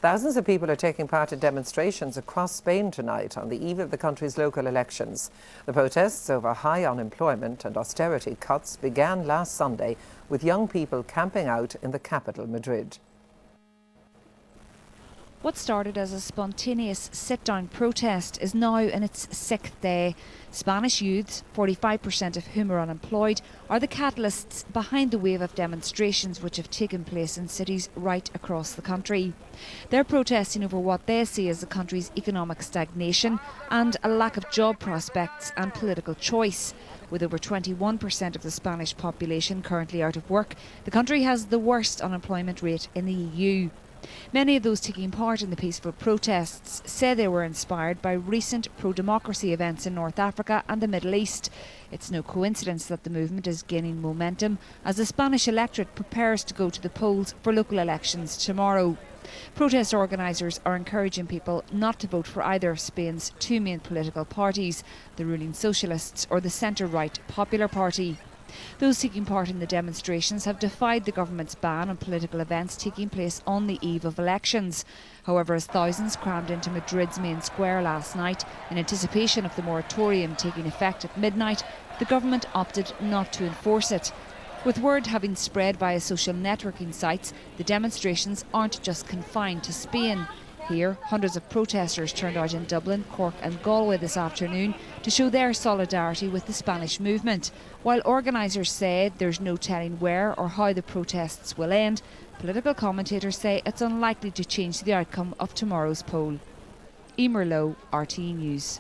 Thousands of people are taking part in demonstrations across Spain tonight on the eve of the country's local elections. The protests over high unemployment and austerity cuts began last Sunday with young people camping out in the capital, Madrid. What started as a spontaneous sit-down protest is now in its 6th day. Spanish youths, 45% of whom are unemployed, are the catalysts behind the wave of demonstrations which have taken place in cities right across the country. They're protesting over what they see as the country's economic stagnation and a lack of job prospects and political choice. With over 21% of the Spanish population currently out of work, the country has the worst unemployment rate in the EU. Many of those taking part in the peaceful protests say they were inspired by recent pro-democracy events in North Africa and the Middle East. It's no coincidence that the movement is gaining momentum as the Spanish electorate prepares to go to the polls for local elections tomorrow. Protest organisers are encouraging people not to vote for either of Spain's two main political parties, the ruling Socialists or the centre-right Popular Party. Those taking part in the demonstrations have defied the government's ban on political events taking place on the eve of elections. However, as thousands crammed into Madrid's main square last night in anticipation of the moratorium taking effect at midnight, the government opted not to enforce it. With word having spread via social networking sites, the demonstrations aren't just confined to Spain. Here, hundreds of protesters turned out in Dublin, Cork and Galway this afternoon to show their solidarity with the Spanish movement. While organisers say there's no telling where or how the protests will end, political commentators say it's unlikely to change the outcome of tomorrow's poll. Emer Lowe, RTE News.